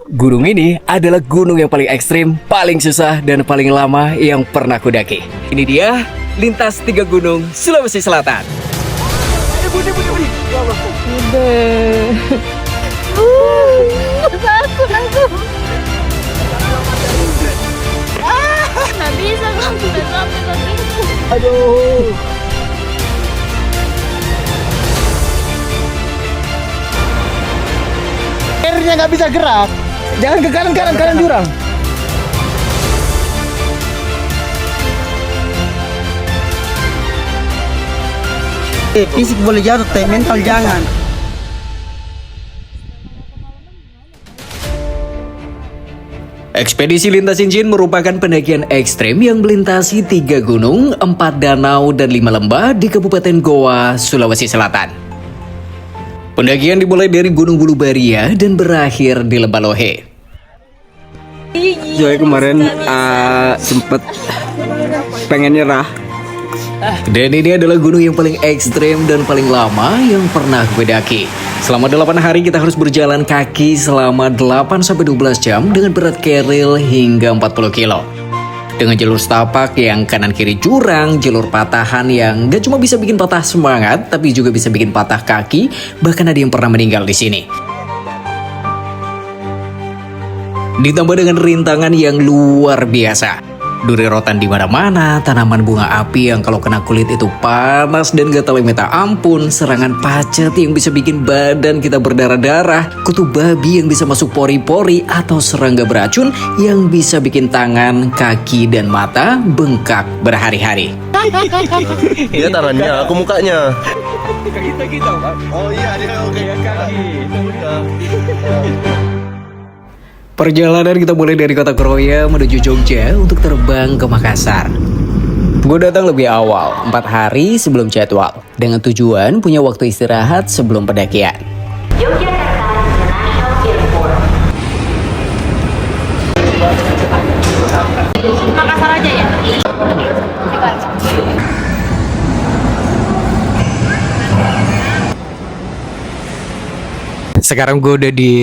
Gunung ini adalah gunung yang paling ekstrim, paling susah, dan paling lama yang pernah kudaki. Ini dia, lintas 3 gunung Sulawesi Selatan. Udah. Takut aku. Nggak bisa kan, sudah sampai kakiku. Aduh. Airnya nggak bisa gerak. Jangan ke kanan jurang. Fisik boleh jatuh, tapi mental jangan. Ekspedisi Lintas Cincin merupakan pendakian ekstrem yang melintasi 3 gunung, 4 danau, dan 5 lembah di Kabupaten Goa, Sulawesi Selatan. Pendakian dimulai dari Gunung Bulubaria dan berakhir di Lembah Lohe. Joy kemarin sempet pengen nyerah. Dan ini adalah gunung yang paling ekstrem dan paling lama yang pernah gue daki. Selama 8 hari kita harus berjalan kaki selama 8-12 jam dengan berat keril hingga 40 kilo. Dengan jalur setapak yang kanan kiri jurang, jalur patahan yang gak cuma bisa bikin patah semangat, tapi juga bisa bikin patah kaki, bahkan ada yang pernah meninggal di sini. Ditambah dengan rintangan yang luar biasa. Duri rotan di mana-mana, tanaman bunga api yang kalau kena kulit itu panas dan gatal minta ampun, serangan pacet yang bisa bikin badan kita berdarah-darah, kutu babi yang bisa masuk pori-pori, atau serangga beracun yang bisa bikin tangan, kaki, dan mata bengkak berhari-hari. Dia tangannya, aku mukanya. Kita, Pak. Oh iya, dia oke. Kaki. Perjalanan kita mulai dari kota Kroya menuju Jogja untuk terbang ke Makassar. Gue datang lebih awal, 4 hari sebelum jadwal, dengan tujuan punya waktu istirahat sebelum pendakian. Makassar aja ya? Sekarang gue udah di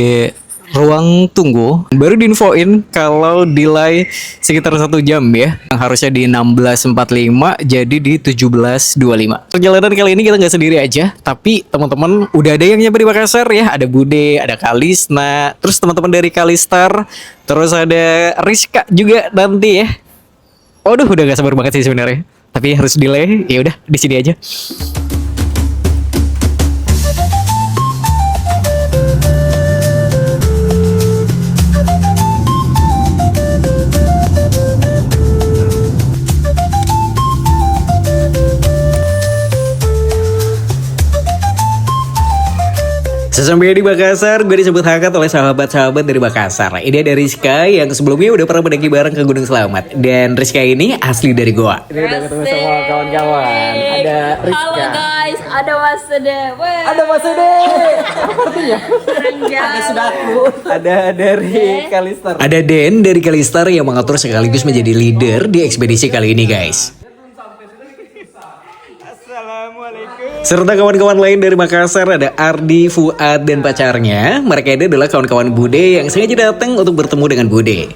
ruang tunggu, baru diinfoin kalau delay sekitar 1 jam ya. Harusnya di 16.45 jadi di 17.25. Perjalanan kali ini kita nggak sendiri aja, tapi teman-teman udah ada yang nyampe di Makassar ya. Ada Bude, ada Kalisna, terus teman-teman dari Kalistar, terus ada Rizka juga nanti ya. Waduh, udah gak sabar banget sih sebenarnya. Tapi harus delay, ya udah di sini aja. Sesampai di Makassar, gue disebut hangat oleh sahabat-sahabat dari Makassar. Ini ada Rizka yang sebelumnya udah pernah mendaki bareng ke Gunung Selamat. Dan Rizka ini asli dari Goa. Ini udah ketemu sama kawan-kawan. Ada Rizka. Halo guys, ada Mas Ede. Ada Mas Ede. Apa artinya? Ada Sudaku. Ada dari Kalistar. Ada Den dari Kalistar yang mengatur sekaligus menjadi leader di ekspedisi kali ini guys. Serta kawan-kawan lain dari Makassar, ada Ardi, Fuad, dan pacarnya. Mereka ini adalah kawan-kawan Bude yang sengaja datang untuk bertemu dengan Bude.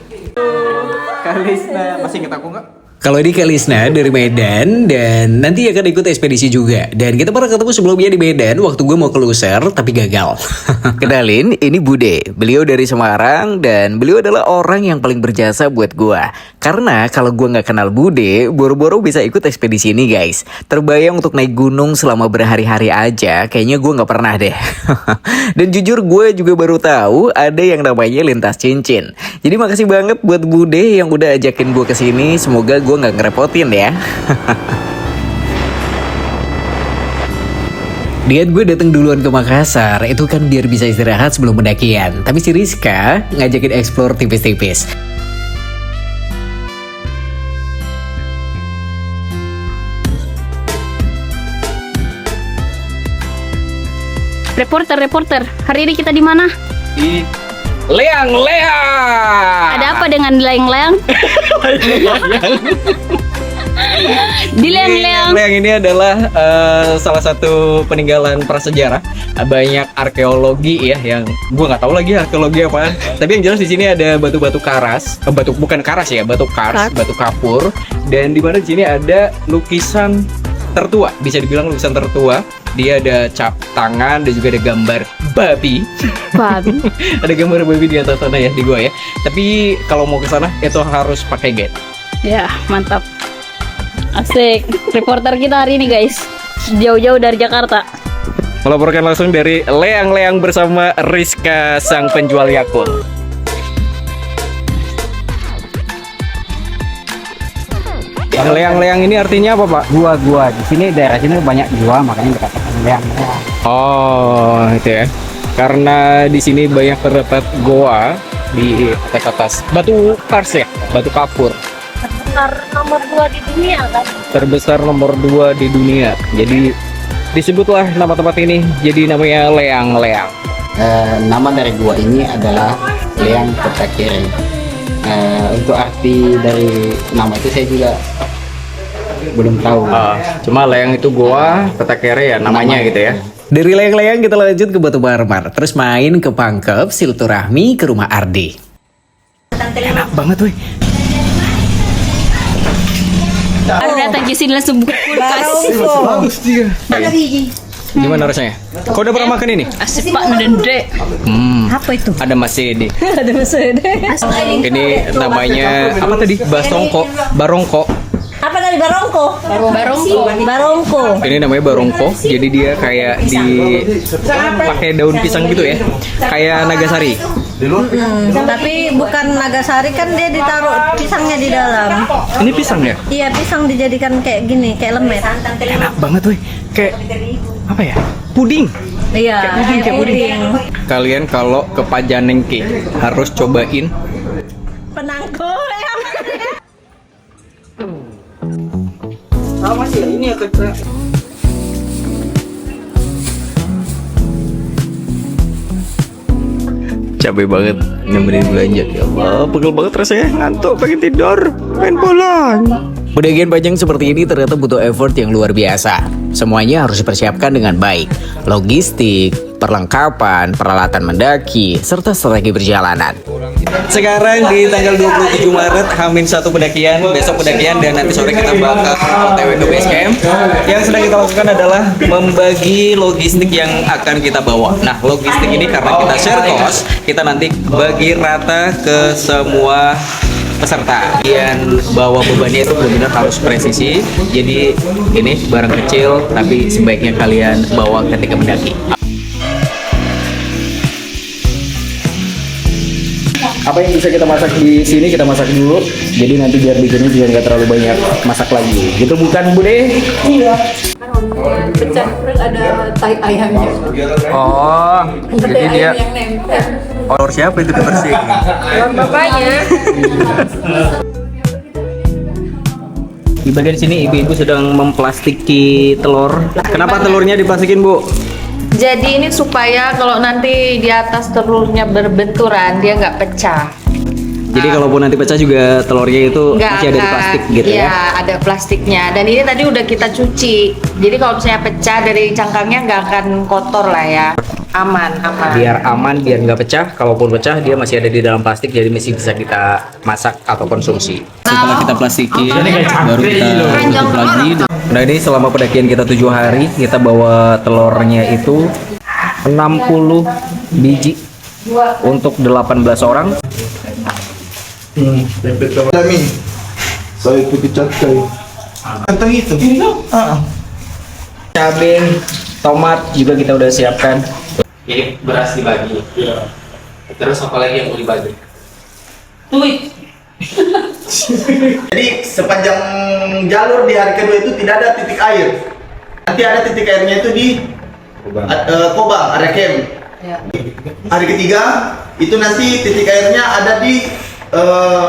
Kalisna, masih inget aku nggak? Kalau ini Kalisna dari Medan dan nanti akan ikut ekspedisi juga. Dan kita pernah ketemu sebelumnya di Medan waktu gue mau ke Loser tapi gagal. Kenalin, ini Bude. Beliau dari Semarang dan beliau adalah orang yang paling berjasa buat gue. Karena kalau gue nggak kenal Bude, boro-boro bisa ikut ekspedisi ini guys. Terbayang untuk naik gunung selama berhari-hari aja, kayaknya gue nggak pernah deh. Dan jujur gue juga baru tahu ada yang namanya Lintas Cincin. Jadi makasih banget buat Bude yang udah ajakin gue kesini. Semoga gue nggak ngerepotin ya. Niat gue datang duluan ke Makassar itu kan biar bisa istirahat sebelum pendakian. Tapi si Rizka ngajakin explore tipis-tipis. Reporter, hari ini kita di mana? Di Leang. Ada apa dengan leang-leang? Di Leang-Leang. Leang ini adalah salah satu peninggalan prasejarah. Banyak arkeologi ya, yang gua nggak tahu lagi arkeologi apaan. Tapi yang jelas di sini ada batu-batu karas, bukan karas ya, batu kars, batu kapur. Dan di mana di sini ada lukisan tertua, bisa dibilang lukisan tertua. Dia ada cap tangan dan juga ada gambar babi. Babi. Ada gambar babi di atas sana ya, di gua ya. Tapi kalau mau ke sana itu harus pakai guide. Ya, mantap. Asik. Reporter kita hari ini, guys. Jauh-jauh dari Jakarta. Melaporkan langsung dari Leang-Leang bersama Rizka sang penjual Yakult. Leang-leang ini artinya apa, Pak? Gua di sini, daerah sini banyak gua, makanya dikatakan leang-leang. Oh, itu ya. Karena di sini banyak terdapat goa di atas batu kars ya, batu kapur. Terbesar nomor 2 di dunia kan? Terbesar nomor 2 di dunia. Jadi disebutlah nama tempat ini jadi namanya Leang-Leang. Nama dari gua ini adalah Leang Petakiri. Untuk arti dari nama itu saya juga belum tahu. Cuma Leang itu goa, Petakere ya namanya gitu ya. Dari Leang-Leang kita lanjut ke Batu Marmar. Terus main ke Pangkep, silaturahmi ke rumah Ardi. Enak banget weh. Ada datang ke sini langsung buka kulkas. Bagus dia. Gimana rasanya? Kau udah pernah makan ini? Asik Pak Nudende. Apa itu? Ada masede. Ada masede. Ini namanya apa tadi? Basongko, barongko. Apa tadi barongko? Barongko. Ini namanya barongko. Jadi dia kayak pakai daun pisang gitu ya. Kayak nagasari. Tapi bukan nagasari, kan dia ditaruh pisangnya di dalam. Ini pisang ya? Iya, pisang dijadikan kayak gini, kayak lemet. Enak banget weh. Kayak apa ya? Puding. Iya, kayak puding. Kalian kalau ke Pajanengke harus cobain Penangko. sama sih ini ya kecil. Capek banget nemenin belanja. Ya Allah, pegel banget rasanya, ngantuk, pengen tidur, pengen pulang. Pedagang panjang seperti ini ternyata butuh effort yang luar biasa. Semuanya harus dipersiapkan dengan baik. Logistik, perlengkapan, peralatan mendaki, serta strategi perjalanan. Sekarang di tanggal 27 Maret H-1 pendakian, besok pendakian dan nanti sore kita bakal OTW ke base camp. Yang sedang kita lakukan adalah membagi logistik yang akan kita bawa. Nah, logistik ini karena kita share cost, kita nanti bagi rata ke semua peserta. Yang bawa bebannya itu benar-benar harus presisi. Jadi ini barang kecil tapi sebaiknya kalian bawa ketika mendaki. Apa yang bisa kita masak di sini kita masak dulu. Jadi nanti biar bikinnya juga nggak terlalu banyak masak lagi. Gitu bukan Bude? Iya. Pecah terus ada tai ayamnya. Oh, jadi dia. Yang nempel. Telur siapa itu bersih? Telur bapaknya. Di bagian sini ibu-ibu sedang memplastiki telur. Kenapa telurnya diplastikin, Bu? Jadi ini supaya kalau nanti di atas telurnya berbenturan dia nggak pecah. Jadi kalaupun nanti pecah juga telurnya itu masih ada di plastik gitu ya? Iya, ada plastiknya. Dan ini tadi udah kita cuci. Jadi kalau misalnya pecah dari cangkangnya nggak akan kotor lah ya. Aman. Biar aman, biar nggak pecah. Kalaupun pecah dia masih ada di dalam plastik, jadi masih bisa kita masak atau konsumsi. Setelah kita plastiki, baru kita tutup lagi. Nah ini selama pendakian kita 7 hari, kita bawa telurnya itu 60 biji untuk 18 orang. Kami saya ikuti catai. Kantong itu. Cabai, tomat juga kita udah siapkan. Ini beras dibagi. Terus apa lagi yang mau dibagi? Jadi sepanjang jalur di hari kedua itu tidak ada titik air. Nanti ada titik airnya itu di Kobang, area camp. Hari ketiga itu nanti titik airnya ada di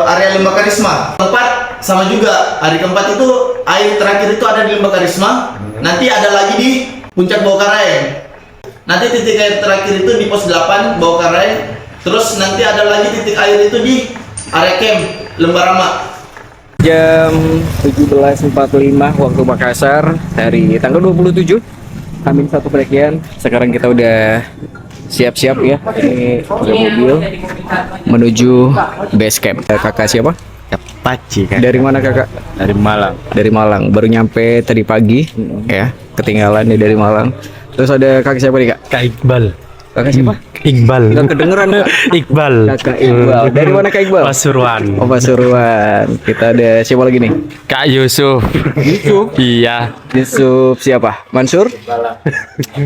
area Lembah Karisma. Keempat sama juga. Hari keempat itu air terakhir itu ada di Lembah Karisma. Nanti ada lagi di Puncak Bawakaraeng. Nanti titik air terakhir itu di pos 8 Bawakaraeng. Terus nanti ada lagi titik air itu di area camp Lembah Rama. Jam 17.45 waktu Makassar hari tanggal 27 Hamin satu pendakian. Sekarang kita udah siap-siap ya. Ini pakai mobil menuju base camp. Kakak siapa? Paci kan? Dari mana kakak? Dari Malang. Dari Malang. Baru nyampe tadi pagi ya. Ketinggalan nih dari Malang. Terus ada kakak siapa nih kak? Kak Iqbal. Kakak siapa? Iqbal. Nggak kedengeran kak. Iqbal. Kakak Iqbal. Dari mana kak Iqbal? Pasuruan. Oh Pasuruan. Kita ada siapa lagi nih? Kak Yusuf. Yusuf. Iya. Yusuf siapa? Mansur?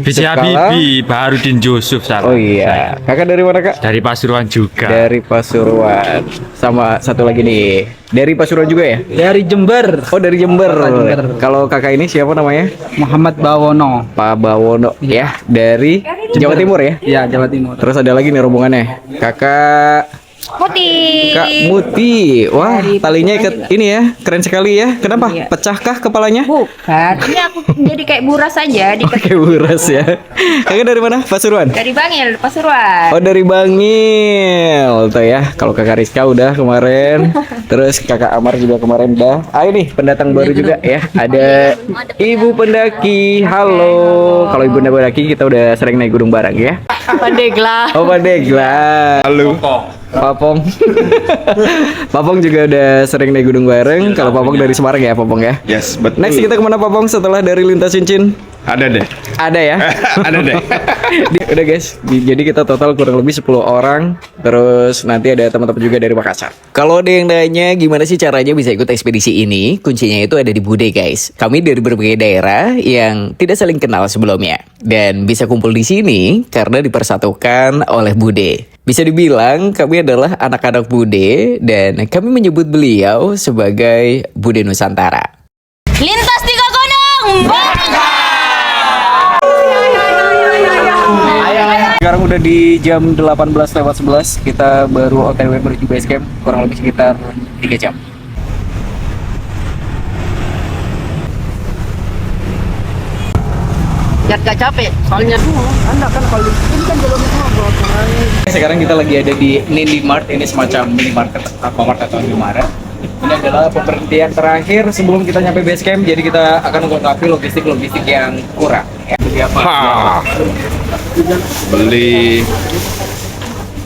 Bisa Kala. Bibi Baharudin Yusuf salah. Oh iya. Kakak dari mana kak? Dari Pasuruan juga. Dari Pasuruan. Sama satu lagi nih. Dari Pasuruan juga ya? Dari Jember. Oh dari Jember. Kalau kakak ini siapa namanya? Muhammad Bawono. Pak Bawono ya. Dari Jawa Timur ya? Ya, Jawa Timur. Terus ada lagi nih rombongannya. Kakak Muti. Kak Muti. Wah, talinya ikat ini ya. Keren sekali ya. Kenapa? Iya. Pecahkah kepalanya? Bukan. Ini aku jadi kayak buras aja di Pakai buras ya. Kakak dari mana? Pasuruan. dari Bangil, Pasuruan. Oh dari Bangil tuh ya. Kalau kakak Rizka udah kemarin, terus kakak Amar juga kemarin udah. Ayo nih pendatang baru juga ya. Ada Ibu Pendaki. Halo. Kalau Ibu Pendaki kita udah sering naik gunung bareng ya. Pandegla. Oh Pandegla. Halo. Papong. Papong juga udah sering naik gunung bareng. Kalau Papong dari Semarang ya Papong ya. Yes, betul. Next kita kemana Papong setelah dari Lintas Cincin? Ada deh. Ada ya? Ada deh. Udah guys, jadi kita total kurang lebih 10 orang. Terus nanti ada teman-teman juga dari Makassar. Kalau ada yang nanya gimana sih caranya bisa ikut ekspedisi ini, kuncinya itu ada di Bude guys. Kami dari berbagai daerah yang tidak saling kenal sebelumnya. Dan bisa kumpul di sini karena dipersatukan oleh Bude. Bisa dibilang kami adalah anak-anak Bude dan kami menyebut beliau sebagai Bude Nusantara. Lintas tiga gunung. Sekarang udah di jam 18:11, kita baru OTW menuju base camp, kurang lebih sekitar 3 jam. Biar gak capek. Soalnya dulu, Anda kan kalau ini kan belum Sekarang kita lagi ada di Nindi Mart, ini semacam minimarket, Alfamart atau Indomaret. Ini adalah pemberhentian terakhir sebelum kita nyampe base camp, jadi kita akan melengkapi logistik yang kurang. Ya, jadi apa? Beli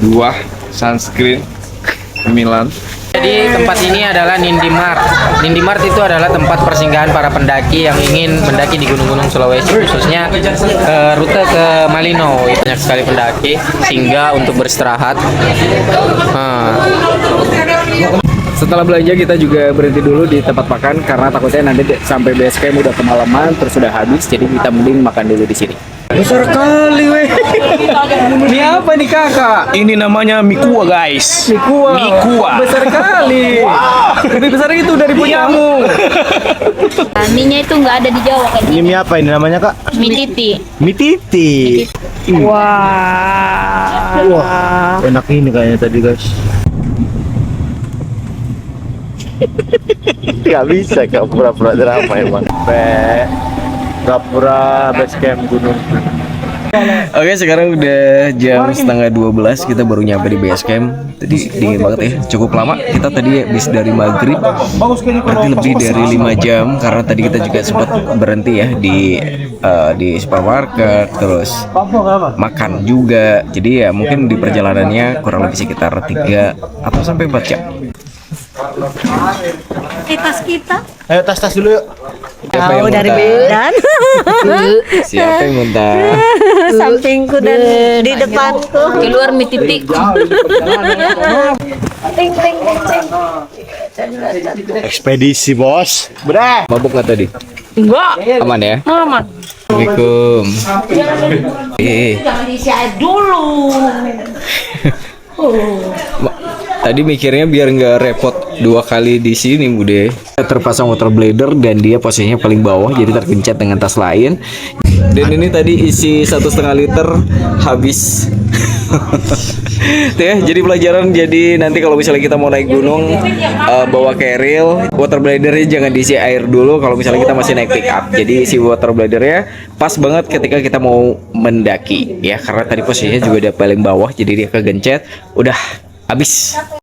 buah sunscreen Milan. Jadi tempat ini adalah Nindi Mart. Nindi Mart itu adalah tempat persinggahan para pendaki yang ingin mendaki di gunung-gunung Sulawesi, khususnya rute ke Malino. Banyak sekali pendaki singgah untuk beristirahat. Setelah belanja kita juga berhenti dulu di tempat makan karena takutnya nanti sampai base camp udah kemalaman terus udah habis, jadi kita mending makan dulu di sini. Besar kali weh. Ini apa nih kakak? Ini namanya Mikua guys. Mikua. Mikua. Besar kali. Lebih besar itu dari punyamu. Minya itu nggak ada di Jawa kayak Ini mie apa ini namanya kak? mie titi. Mie titi. Wah, enak ini kayaknya tadi guys. Gak bisa kak pura-pura drama emang. Pura-pura base camp gunung. Oke, sekarang udah jam setengah 12, kita baru nyampe di base camp. Tadi dingin banget ya, cukup lama. Kita tadi habis dari maghrib, berarti lebih dari 5 jam karena tadi kita juga sempat berhenti ya di supermarket, terus makan juga. Jadi ya mungkin di perjalanannya kurang lebih sekitar 3 atau sampai 4 jam. tas kita. Ayo tas-tas dulu yuk. Siapa yang Dari muntah? Medan. Siapa yang muntah? Sampingku dan di depanku. Keluar mie titi. Ting ting ting ting. Ekspedisi bos. Bre. Mabuk nggak tadi? Enggak. Aman ya? Aman. Assalamualaikum. Dulu. Tadi mikirnya biar nggak repot 2 kali di sini, Bude. Terpasang water bladder dan dia posisinya paling bawah, jadi tergencet dengan tas lain. Dan ini tadi isi 1,5 liter habis. Tuh ya, jadi pelajaran. Jadi nanti kalau misalnya kita mau naik gunung, bawa carrier, water bladdernya jangan diisi air dulu. Kalau misalnya kita masih naik pick up, jadi isi water bladdernya pas banget ketika kita mau mendaki, ya. Karena tadi posisinya juga udah paling bawah, jadi dia kegencet, udah habis.